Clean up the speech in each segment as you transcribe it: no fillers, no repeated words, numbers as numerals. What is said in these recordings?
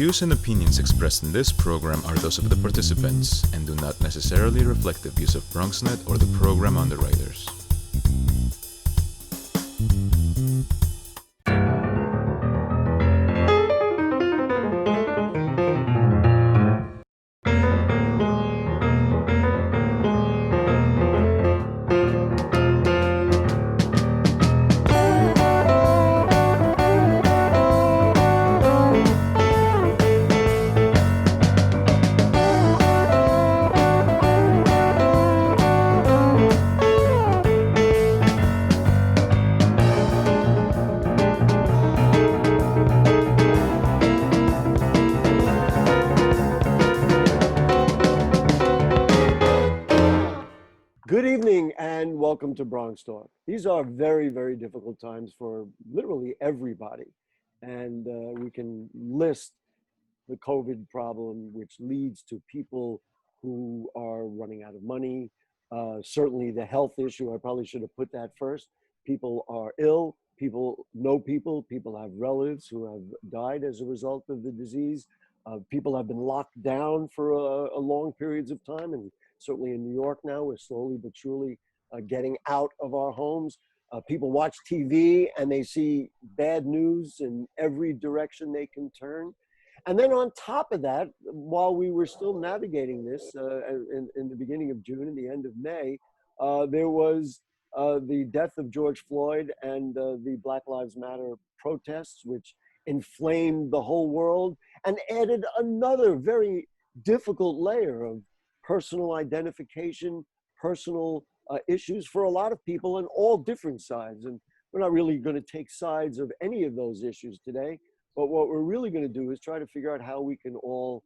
views and opinions expressed in this program are those of the participants and do not necessarily reflect the views of BronxNet or the program underwriters. Good evening and welcome to BronxTalk. These are very, very difficult times for literally everybody. And we can list the COVID problem, which leads to people who are running out of money. Certainly the health issue, I probably should have put that first. People are ill, people know people have relatives who have died as a result of the disease. People have been locked down for a long periods of time, and certainly in New York now, we're slowly but surely getting out of our homes. People watch TV and they see bad news in every direction they can turn. And then on top of that, while we were still navigating this in the beginning of June and the end of May, there was the death of George Floyd and the Black Lives Matter protests, which inflamed the whole world and added another very difficult layer of personal identification, personal issues for a lot of people on all different sides. And we're not really going to take sides of any of those issues today, but what we're really going to do is try to figure out how we can all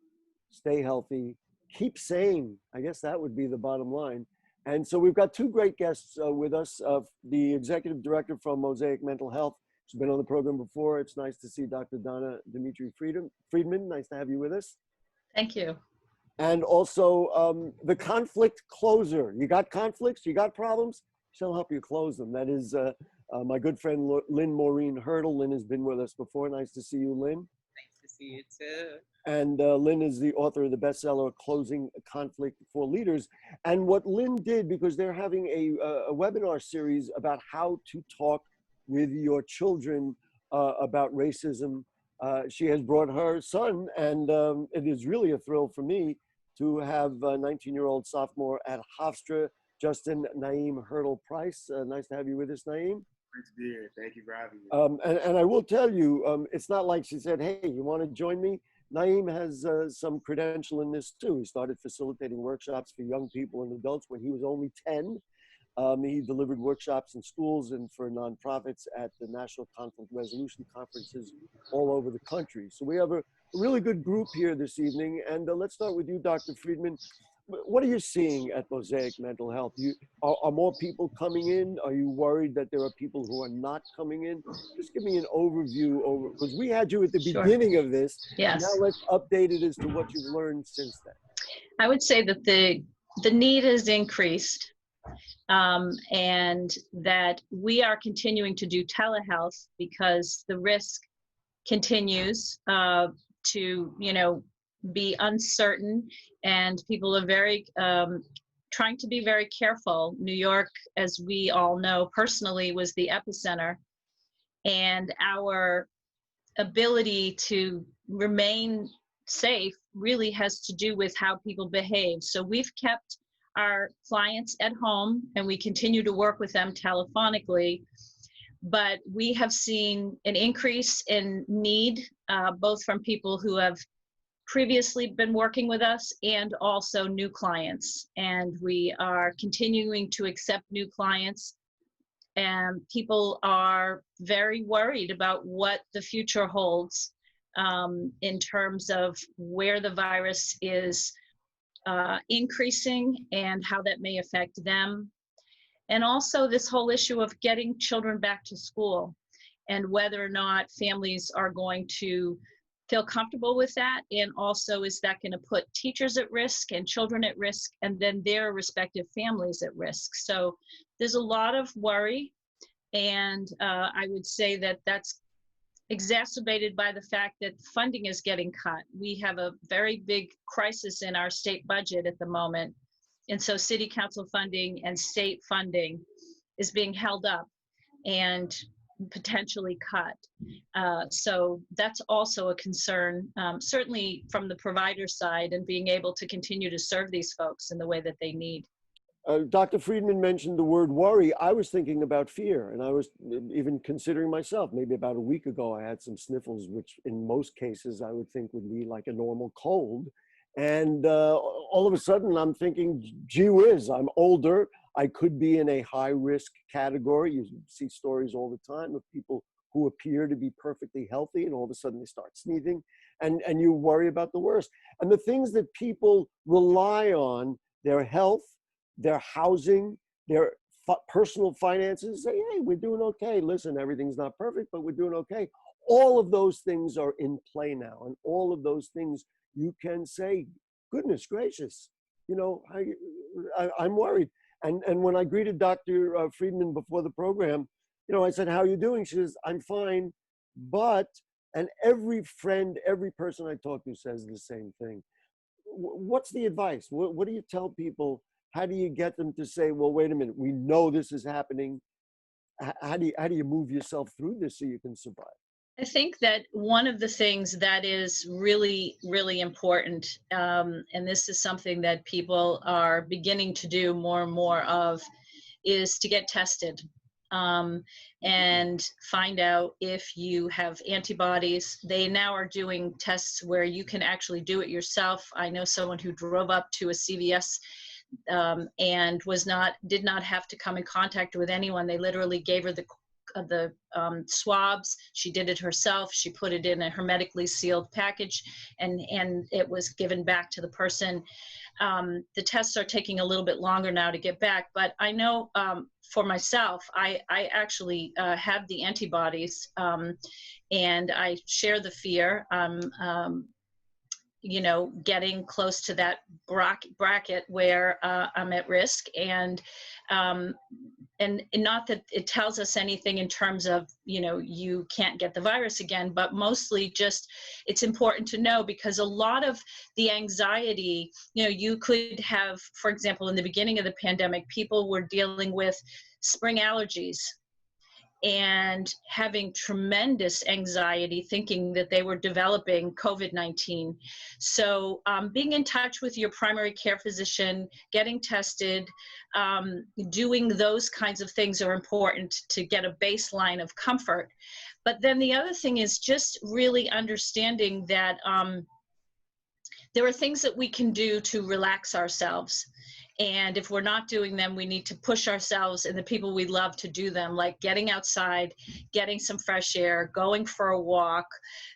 stay healthy, keep sane. I guess that would be the bottom line. And so we've got two great guests with us, the executive director from Mosaic Mental Health. She's been on the program before. It's nice to see Dr. Donna Friedman. Nice to have you with us. Thank you. And also the conflict closer. You got conflicts, you got problems, she'll help you close them. That is my good friend, Lynne Maureen Hurdle. Lynne has been with us before. Nice to see you, Lynne. Nice to see you too. And Lynne is the author of the bestseller, Closing Conflict for Leaders. And what Lynne did, because they're having a webinar series about how to talk with your children about racism. She has brought her son, and it is really a thrill for me to have a 19-year-old sophomore at Hofstra, Justin Naeem Hurdle Price. Nice to have you with us, Naeem. Great to be here. Thank you for having me. And I will tell you, it's not like she said, hey, you want to join me? Naeem has some credential in this too. He started facilitating workshops for young people and adults when he was only 10. He delivered workshops in schools and for nonprofits at the National Conflict Resolution Conferences all over the country. So we have a really good group here this evening. And let's start with you, Dr. Friedman. What are you seeing at Mosaic Mental Health? Are more people coming in? Are you worried that there are people who are not coming in? Just give me an overview because we had you at the beginning of this. Yes. Now let's update it as to what you've learned since then. I would say that the need has increased. And that we are continuing to do telehealth because the risk continues to, be uncertain, and people are very trying to be very careful. New York, as we all know personally, was the epicenter, and our ability to remain safe really has to do with how people behave. So we've kept our clients at home and we continue to work with them telephonically, but we have seen an increase in need, both from people who have previously been working with us and also new clients. And we are continuing to accept new clients, and people are very worried about what the future holds in terms of where the virus is increasing and how that may affect them. And also this whole issue of getting children back to school and whether or not families are going to feel comfortable with that. And also, is that going to put teachers at risk and children at risk and then their respective families at risk? So there's a lot of worry. And I would say that that's exacerbated by the fact that funding is getting cut. We have a very big crisis in our state budget at the moment. And so city council funding and state funding is being held up and potentially cut. So that's also a concern, certainly from the provider side, and being able to continue to serve these folks in the way that they need. Dr. Friedman mentioned the word worry. I was thinking about fear, and I was even considering myself. Maybe about a week ago, I had some sniffles, which in most cases I would think would be like a normal cold. And all of a sudden I'm thinking, gee whiz, I'm older. I could be in a high risk category. You see stories all the time of people who appear to be perfectly healthy and all of a sudden they start sneezing, and you worry about the worst. And the things that people rely on, their health, their housing, their personal finances, say, hey, we're doing okay. Listen, everything's not perfect, but we're doing okay. All of those things are in play now. And all of those things you can say, goodness gracious, you know, I'm worried. And when I greeted Dr. Friedman before the program, you know, I said, how are you doing? She says, I'm fine, but, and every friend, every person I talk to says the same thing. What's the advice? What do you tell people? How do you get them to say, well, wait a minute, we know this is happening. How do you move yourself through this so you can survive? I think that one of the things that is really, really important, and this is something that people are beginning to do more and more of, is to get tested and find out if you have antibodies. They now are doing tests where you can actually do it yourself. I know someone who drove up to a CVS and did not have to come in contact with anyone. They literally gave her the swabs. She did it herself. She put it in a hermetically sealed package, and it was given back to the person. The tests are taking a little bit longer now to get back, but I know for myself, I actually have the antibodies, and I share the fear. You know, getting close to that bracket where I'm at risk, and not that it tells us anything in terms of, you know, you can't get the virus again, but mostly just it's important to know, because a lot of the anxiety, you know, you could have, for example, in the beginning of the pandemic, people were dealing with spring allergies and having tremendous anxiety, thinking that they were developing COVID-19. So being in touch with your primary care physician, getting tested, doing those kinds of things are important to get a baseline of comfort. But then the other thing is just really understanding that there are things that we can do to relax ourselves. And if we're not doing them, we need to push ourselves and the people we love to do them, like getting outside, getting some fresh air, going for a walk,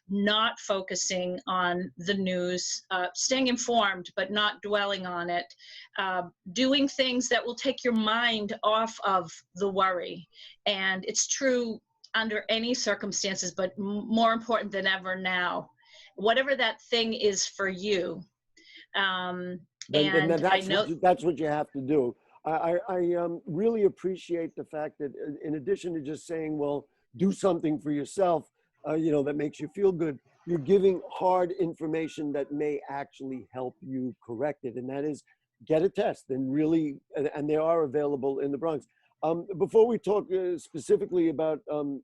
not focusing on the news, staying informed, but not dwelling on it, doing things that will take your mind off of the worry. And it's true under any circumstances, but more important than ever now, whatever that thing is for you. And that's what you have to do. I really appreciate the fact that in addition to just saying, well, do something for yourself, you know, that makes you feel good, you're giving hard information that may actually help you correct it. And that is get a test, and really, and they are available in the Bronx. Before we talk specifically about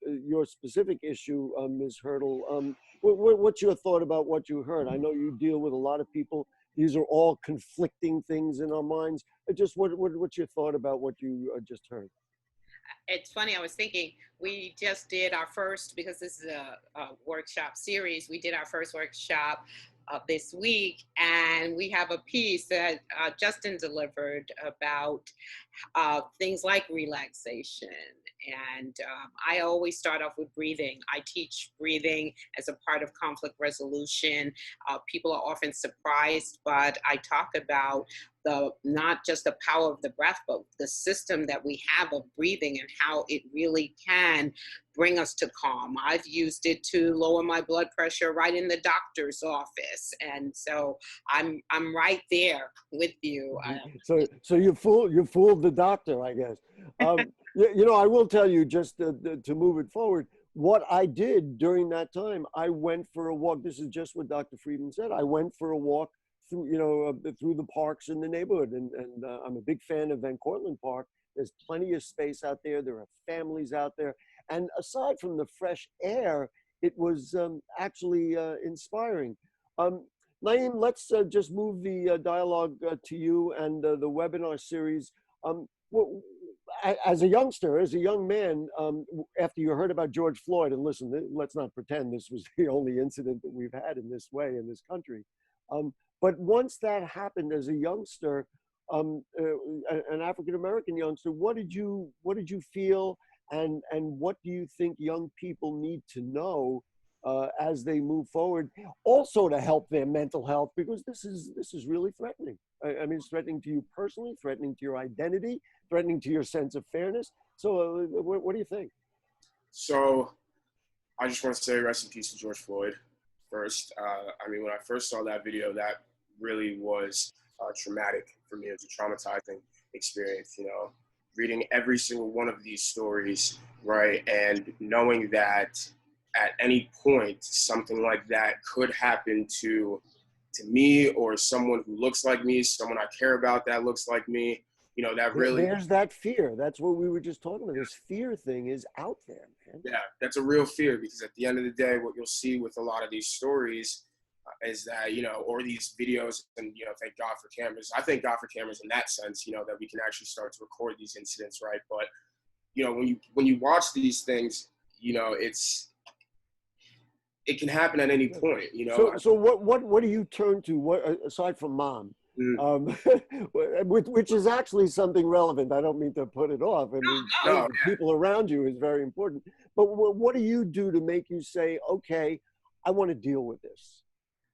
your specific issue, Ms. Hurdle, what's your thought about what you heard? I know you deal with a lot of people. These are all conflicting things in our minds. Just what's your thought about what you just heard? It's funny, I was thinking, we just did our first, because this is a workshop series, we did our first workshop this week, and we have a piece that Justin delivered about things like relaxation. And I always start off with breathing. I teach breathing as a part of conflict resolution. People are often surprised, but I talk about not just the power of the breath, but the system that we have of breathing and how it really can bring us to calm. I've used it to lower my blood pressure right in the doctor's office. And so I'm right there with you. So you fooled the doctor, I guess. You know, I will tell you, just to move it forward, what I did during that time, I went for a walk. This is just what Dr. Friedman said. I went for a walk through, through the parks in the neighborhood. And I'm a big fan of Van Cortlandt Park. There's plenty of space out there. There are families out there. And aside from the fresh air, it was actually inspiring. Naeem, let's just move the dialogue to you and the webinar series. As a youngster, as a young man, after you heard about George Floyd, and listen, let's not pretend this was the only incident that we've had in this way in this country. But once that happened as a youngster, an African-American youngster, what did you feel, and what do you think young people need to know as they move forward, also to help their mental health, because this is really threatening. I mean, it's threatening to you personally, threatening to your identity, threatening to your sense of fairness. So what do you think? So I just want to say rest in peace to George Floyd first. I mean, when I first saw that video, that really was traumatic for me. It was a traumatizing experience, reading every single one of these stories, right? And knowing that at any point, something like that could happen to me or someone who looks like me, someone I care about that looks like me, that really— There's that fear. That's what we were just talking about. This fear thing is out there, man. Yeah, that's a real fear, because at the end of the day, what you'll see with a lot of these stories is that, or these videos, and, thank God for cameras. I thank God for cameras in that sense, that we can actually start to record these incidents, right? But, when you watch these things, it can happen at any point, So what do you turn to? What, aside from mom, which is actually something relevant. I don't mean to put it off. I mean, people around you is very important. But what do you do to make you say, okay, I want to deal with this?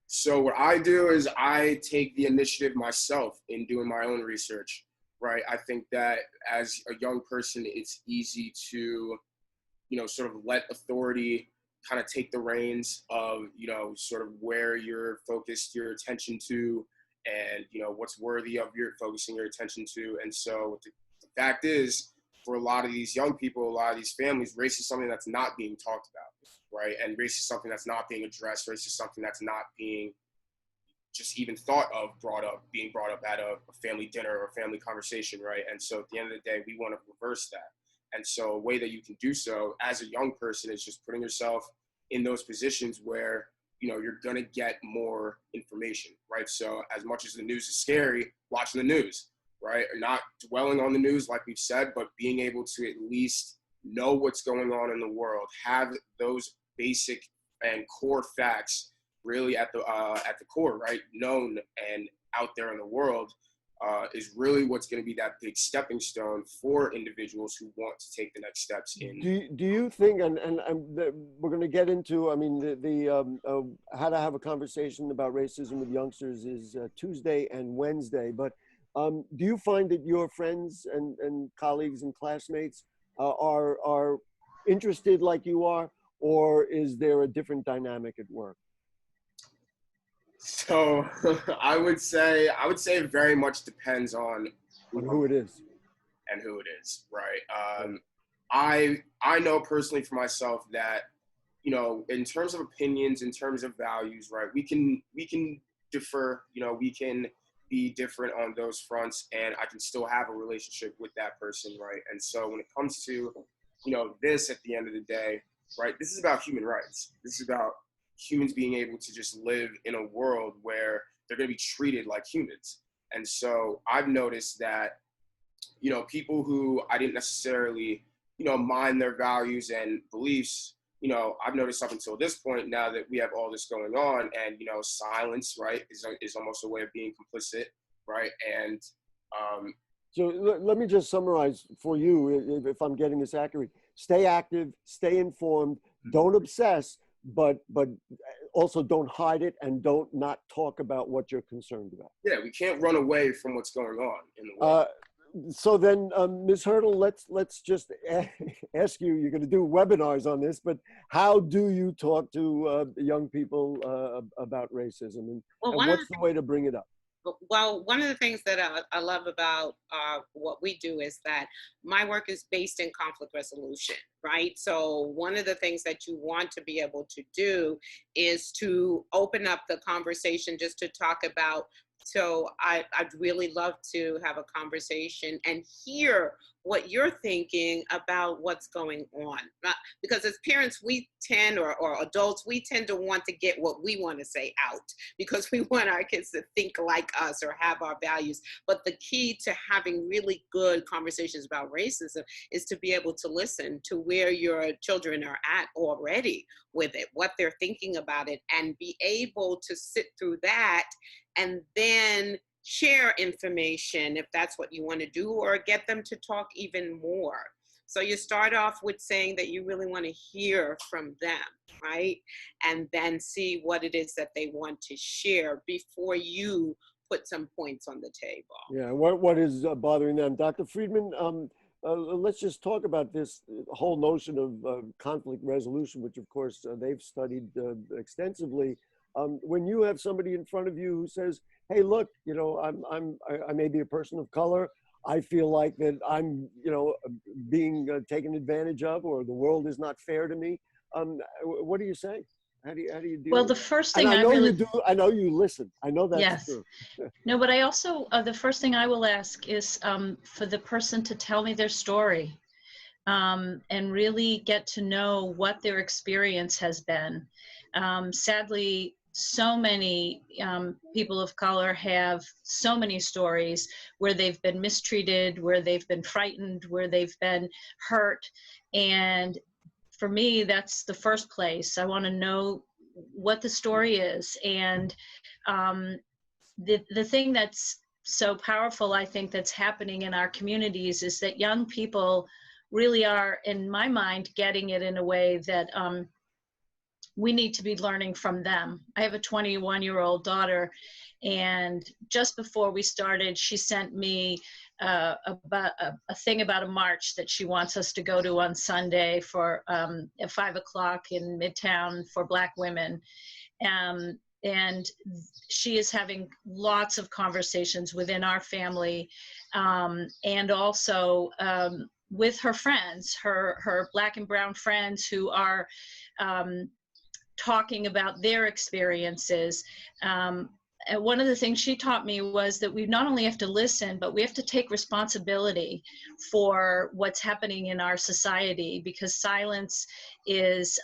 So what I do is I take the initiative myself in doing my own research, right? I think that as a young person, it's easy to, sort of let authority kind of take the reins of, sort of where you're focused your attention to, and, what's worthy of your focusing your attention to. And so the fact is, for a lot of these young people, a lot of these families, race is something that's not being talked about, right? And race is something that's not being addressed. Race is something that's not being just even thought of, being brought up at a family dinner or a family conversation, right? And so at the end of the day, we want to reverse that. And so a way that you can do so as a young person is just putting yourself in those positions where, you're going to get more information, right? So as much as the news is scary, watching the news, right? Not dwelling on the news, like we've said, but being able to at least know what's going on in the world, have those basic and core facts really at the core, right? Known and out there in the world, is really what's going to be that big stepping stone for individuals who want to take the next steps in. Do you think, and we're going to get into, I mean, the how to have a conversation about racism with youngsters is Tuesday and Wednesday, but do you find that your friends and colleagues and classmates are interested like you are, or is there a different dynamic at work? So I would say it very much depends on who it is. And who it is, right? I know personally for myself that, in terms of opinions, in terms of values, right, we can differ, we can be different on those fronts, and I can still have a relationship with that person, right? And so when it comes to, this at the end of the day, right, this is about human rights. This is about humans being able to just live in a world where they're going to be treated like humans. And so I've noticed that, people who I didn't necessarily, mind their values and beliefs, I've noticed up until this point, now that we have all this going on, and, silence, right, is almost a way of being complicit, right? And so let me just summarize for you, if I'm getting this accurate. Stay active, stay informed, don't obsess, but also don't hide it, and don't not talk about what you're concerned about. Yeah, we can't run away from what's going on in the world. So then, Ms. Hurdle, let's just ask you, you're going to do webinars on this, but how do you talk to young people about racism, and what's the way to bring it up? Well, one of the things that I love about what we do is that my work is based in conflict resolution, right? So one of the things that you want to be able to do is to open up the conversation just to talk about. So I'd really love to have a conversation and hear what you're thinking about what's going on. Because as parents, we tend, or adults, we tend to want to get what we want to say out because we want our kids to think like us or have our values. But the key to having really good conversations about racism is to be able to listen to where your children are at already with it, what they're thinking about it, and be able to sit through that and then share information if that's what you want to do, or get them to talk even more. So you start off with saying that you really want to hear from them, right? And then see what it is that they want to share before you put some points on the table. Yeah, what is bothering them? Dr. Friedman, let's just talk about this whole notion of conflict resolution, which of course they've studied extensively. When you have somebody in front of you who says, "Hey, look, you know, I may be a person of color. I feel like that I'm, you know, being taken advantage of, or the world is not fair to me." What do you say? How do you deal Well, with the it? first And thing I I know really, you do. I know you listen. I know that's yes. true. No, but I also, the first thing I will ask is for the person to tell me their story, and really get to know what their experience has been. Sadly, so many people of color have so many stories where they've been mistreated, where they've been frightened, where they've been hurt. And for me, that's the first place. I want to know what the story is. And the thing that's so powerful, I think, that's happening in our communities is that young people really are, in my mind, getting it in a way that we need to be learning from them. I have a 21-year-old daughter, and just before we started, she sent me about a thing about a march that she wants us to go to on Sunday for at 5 o'clock in Midtown for Black women. And she is having lots of conversations within our family, and also with her friends, her Black and brown friends who are talking about their experiences. And one of the things she taught me was that we not only have to listen, but we have to take responsibility for what's happening in our society, because silence is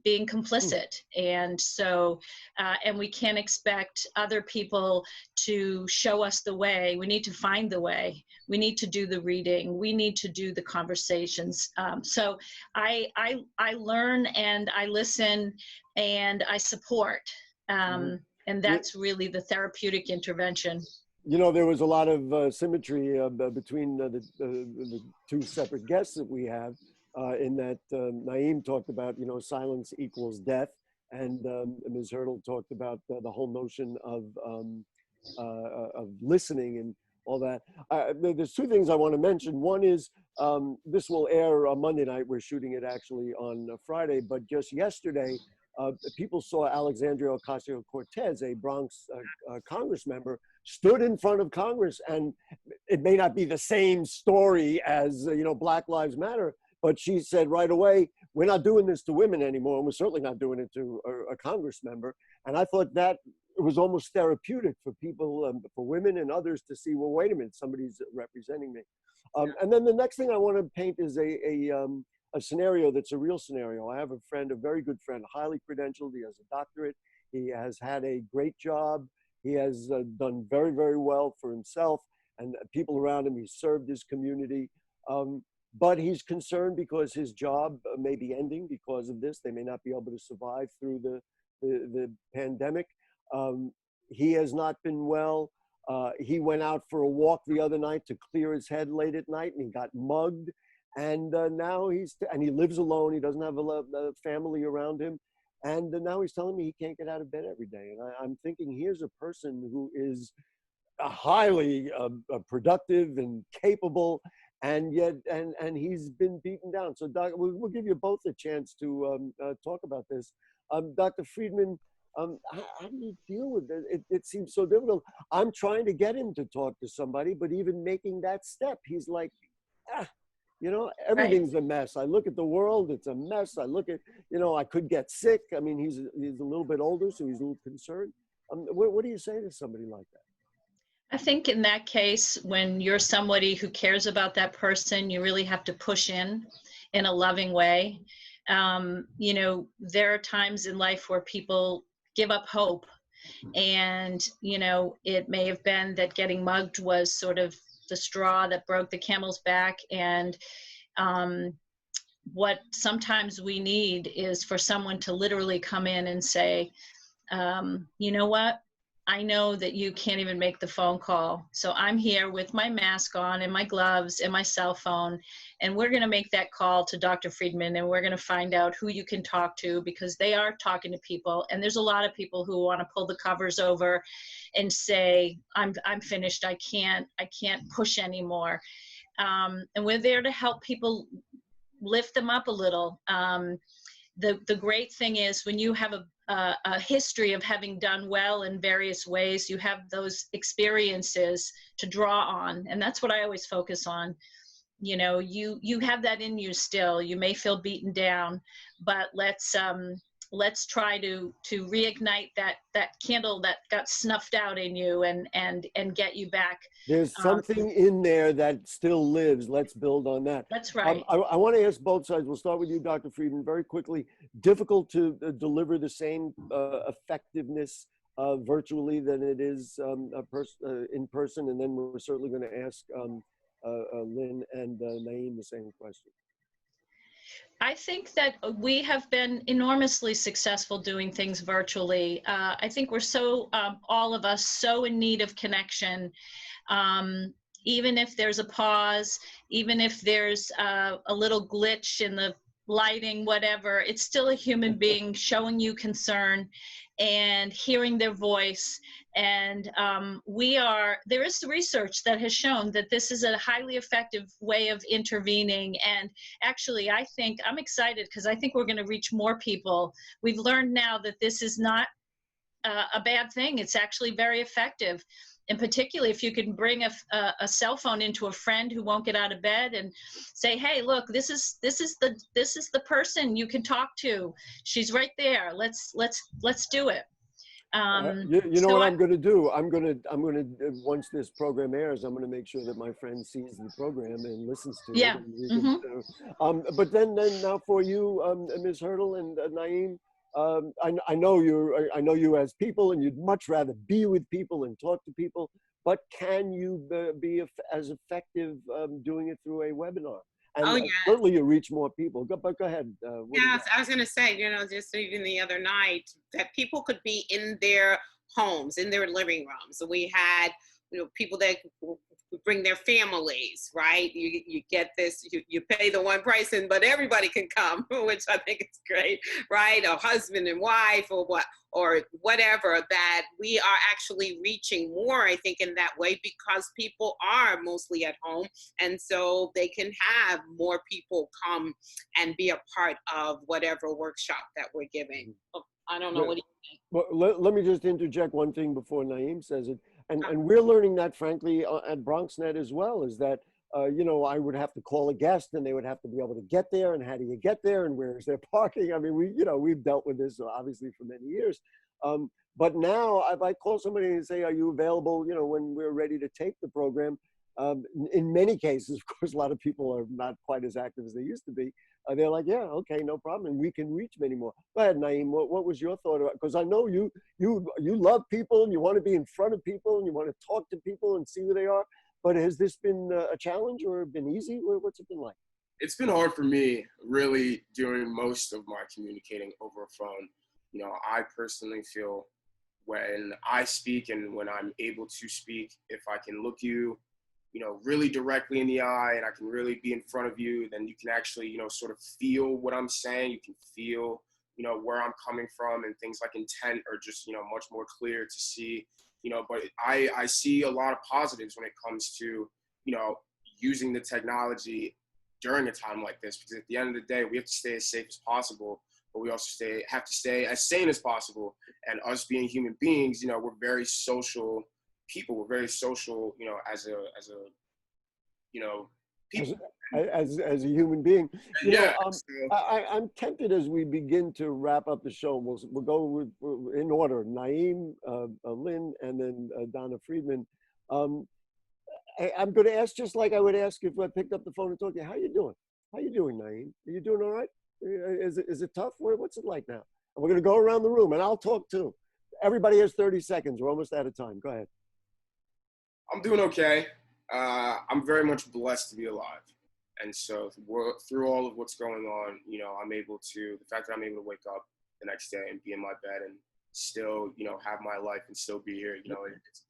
being complicit. And so, and we can't expect other people to show us the way. We need to find the way. We need to do the reading. We need to do the conversations. So I learn and I listen and I support. And that's really the therapeutic intervention. You know, there was a lot of symmetry between the two separate guests that we have, in that Naeem talked about, you know, silence equals death, and Ms. Hurdle talked about the whole notion of listening and all that. There's two things I want to mention. One is this will air on Monday night. We're shooting it actually on Friday, but just yesterday, people saw Alexandria Ocasio-Cortez, a Bronx Congress member, stood in front of Congress, and it may not be the same story as you know, Black Lives Matter, but she said right away, we're not doing this to women anymore, and we're certainly not doing it to a Congress member. And I thought that it was almost therapeutic for people, for women and others, to see, well, wait a minute, somebody's representing me. And then the next thing I want to paint is a scenario that's a real scenario. I have a friend, a very good friend, highly credentialed. He has a doctorate. He has had a great job. He has done very, very well for himself and people around him. He's served his community. But he's concerned because his job may be ending because of this. They may not be able to survive through the pandemic. He has not been well. He went out for a walk the other night to clear his head late at night, and he got mugged. And now and he lives alone. He doesn't have a family around him. And now he's telling me he can't get out of bed every day. And I'm thinking, here's a person who is highly productive and capable, and yet, and he's been beaten down. So, Doc, we'll give you both a chance to talk about this. Dr. Friedman, How do you deal with it? It seems so difficult. I'm trying to get him to talk to somebody, but even making that step, he's like, ah, you know, Right. everything's a mess. I look at the world, it's a mess. I look at, you know, I could get sick. I mean, he's a little bit older, so he's a little concerned. What do you say to somebody like that? I think in that case, when you're somebody who cares about that person, you really have to push in a loving way. You know, there are times in life where people give up hope. And, you know, it may have been that getting mugged was sort of the straw that broke the camel's back. And what sometimes we need is for someone to literally come in and say, you know what? I know that you can't even make the phone call. So I'm here with my mask on and my gloves and my cell phone. And we're going to make that call to Dr. Friedman, and we're going to find out who you can talk to, because they are talking to people. And there's a lot of people who want to pull the covers over and say, I'm finished. I can't push anymore. And we're there to help people lift them up a little. The great thing is when you have a history of having done well in various ways, you have those experiences to draw on. And that's what I always focus on. You know, you have that in you still. You may feel beaten down, but let's try to reignite that candle that got snuffed out in you and get you back. There's something in there that still lives. Let's build on that. That's right. I want to ask both sides. We'll start with you, Dr. Friedman, very quickly. Difficult to deliver the same effectiveness virtually than it is in person. And then we're certainly going to ask Lynne and Naeem the same question. I think that we have been enormously successful doing things virtually. I think we're so, all of us, so in need of connection. Even if there's a pause, even if there's a little glitch in the lighting, whatever, it's still a human being showing you concern and hearing their voice. And there is research that has shown that this is a highly effective way of intervening. And actually, I think I'm excited because I think we're going to reach more people. We've learned now that this is not a bad thing. It's actually very effective. And particularly if you can bring a cell phone into a friend who won't get out of bed and say, hey, look, this is the person you can talk to. She's right there. Let's do it. You know what I'm going to do? I'm going to once this program airs, I'm going to make sure that my friend sees the program and listens to it. And but then now for you, Ms. Hurdle and Naeem, I know you as people, and you'd much rather be with people and talk to people. But can you be as effective doing it through a webinar? And certainly you reach more people. Go ahead. Yes, I was going to say, you know, just even the other night, that people could be in their homes, in their living rooms. So we had, you know, people that bring their families, right? You get this, you pay the one price, but everybody can come, which I think is great, right? A husband and wife or whatever, that we are actually reaching more, I think, in that way, because people are mostly at home. And so they can have more people come and be a part of whatever workshop that we're giving. I don't know, what do you think? Well, let me just interject one thing before Naeem says it. And we're learning that, frankly, at BronxNet as well, is that, you know, I would have to call a guest and they would have to be able to get there. And how do you get there? And where is their parking? I mean, we've dealt with this, obviously, for many years. But now, if I call somebody and say, are you available, you know, when we're ready to tape the program? In many cases, of course, a lot of people are not quite as active as they used to be. They're like, yeah, okay, no problem. And we can reach many more. Go ahead, Naeem. What was your thought about it? Because I know you love people and you want to be in front of people and you want to talk to people and see who they are. But has this been a challenge or been easy? What's it been like? It's been hard for me, really, doing most of my communicating over a phone. You know, I personally feel when I speak and when I'm able to speak, if I can look you, you know, really directly in the eye and I can really be in front of you, then you can actually, you know, sort of feel what I'm saying. You can feel, you know, where I'm coming from, and things like intent are just, you know, much more clear to see, you know. But I see a lot of positives when it comes to, you know, using the technology during a time like this, because at the end of the day, we have to stay as safe as possible. but we also have to stay as sane as possible. And us being human beings, we're very social people. We're very social, as a people. As a human being, Yeah. I'm tempted as we begin to wrap up the show. We'll go in order: Naeem, Lynn, and then Donna Friedman. I'm going to ask just like I would ask if I picked up the phone and talked to you. How you doing? How you doing, Naeem? Are you doing all right? Is it tough? What's it like now? And we're going to go around the room, and I'll talk too. Everybody has 30 seconds. We're almost out of time. Go ahead. I'm doing okay. I'm very much blessed to be alive. And so through all of what's going on, the fact that I'm able to wake up the next day and be in my bed and still, have my life and still be here, it's a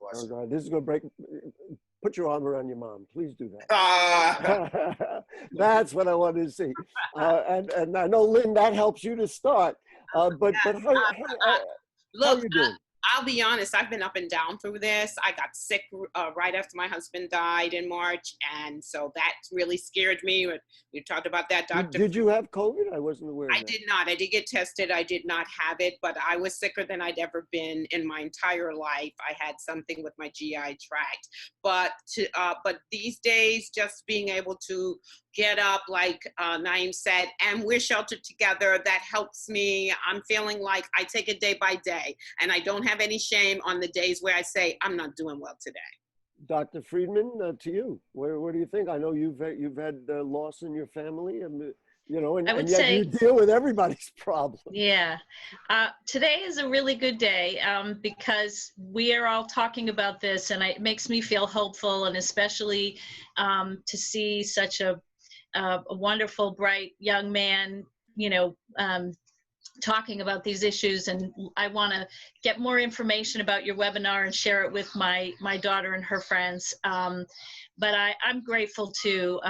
blessing. Oh God, this is going to break. Put your arm around your mom. Please do that. That's what I wanted to see. And I know, Lynn, that helps you to start. But how are you doing? I'll be honest, I've been up and down through this. I got sick right after my husband died in March, and so that really scared me. We talked about that, Doctor. Did you have COVID? I wasn't aware of that. I did not. I did get tested. I did not have it, but I was sicker than I'd ever been in my entire life. I had something with my GI tract. But these days, just being able to get up, like Naeem said, and we're sheltered together, that helps me. I'm feeling like I take it day by day, and I don't have any shame on the days where I say, I'm not doing well today. Dr. Friedman, to you, what do you think? I know you've had loss in your family, and and yet you deal with everybody's problem. Yeah. Today is a really good day because we are all talking about this, and it makes me feel hopeful, and especially to see such a wonderful, bright young man, talking about these issues. And I want to get more information about your webinar and share it with my daughter and her friends. But I'm grateful too.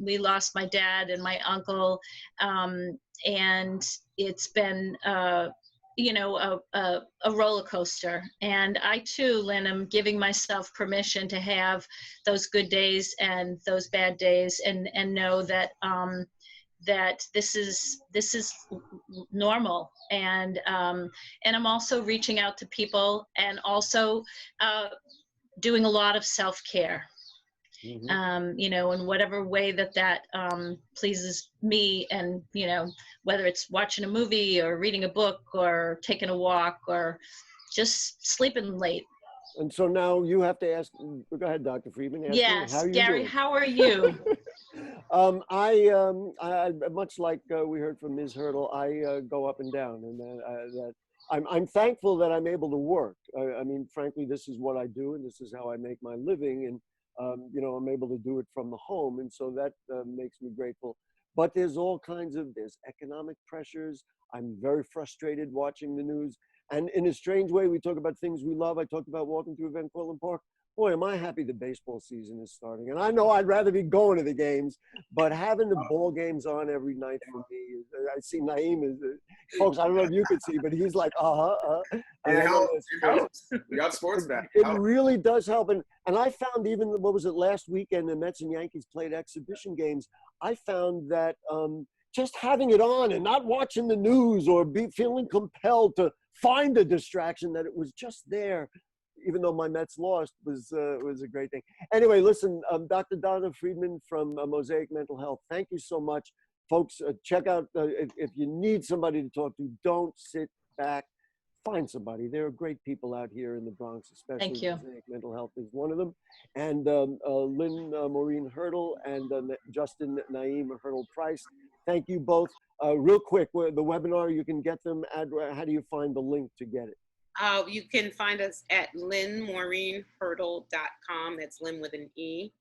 We lost my dad and my uncle, and it's been a roller coaster. And I too, Lynn, am giving myself permission to have those good days and those bad days, and know that that this is normal. And I'm also reaching out to people, and also doing a lot of self-care. Mm-hmm. In whatever way that pleases me, and whether it's watching a movie or reading a book or taking a walk or just sleeping late. And so now you have to ask. Go ahead, Dr. Friedman. Yes, how Gary, doing? how are you? I much like we heard from Ms. Hurdle, I go up and down, and I'm thankful that I'm able to work. I mean, frankly, this is what I do, and this is how I make my living, and I'm able to do it from the home, and so that makes me grateful. But there's there's economic pressures. I'm very frustrated watching the news. And in a strange way, we talk about things we love. I talked about walking through Van Cortlandt Park. Boy, am I happy the baseball season is starting. And I know I'd rather be going to the games, but having the ball games on every night for me, I see Naeem, folks, I don't know if you could see, but he's like, It helps. We got sports back. It really does help. And I found even, what was it, last weekend, the Mets and Yankees played exhibition games. I found that just having it on and not watching the news or feeling compelled to find a distraction, that it was just there, even though my Mets lost, was a great thing. Anyway, listen, Dr. Donna Friedman from Mosaic Mental Health, thank you so much. Folks, check out, if you need somebody to talk to, don't sit back. Find somebody. There are great people out here in the Bronx, especially. Thank you. Mosaic Mental Health is one of them. And Lynne Maureen Hurdle and Justin Naeem Hurdle Price, thank you both. Real quick, the webinar, you can get them at, how do you find the link to get it? You can find us at LynneMaureenHurdle.com. That's Lynn with an E.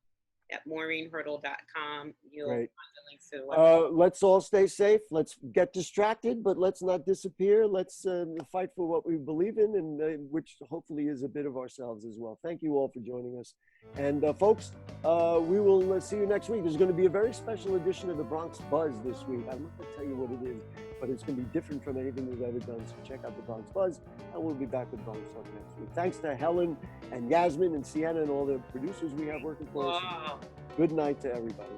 At MaureenHurdle.com. You'll find the links to the website. Let's all stay safe. Let's get distracted, but let's not disappear. Let's fight for what we believe in, and which hopefully is a bit of ourselves as well. Thank you all for joining us. And folks, we will see you next week. There's going to be a very special edition of the Bronx Buzz this week. I'm not going to tell you what it is, but it's going to be different from anything we've ever done. So check out the Bronx Buzz, and we'll be back with BronxTalk next week. Thanks to Helen and Yasmin and Sienna and all the producers we have working for us. Good night to everybody.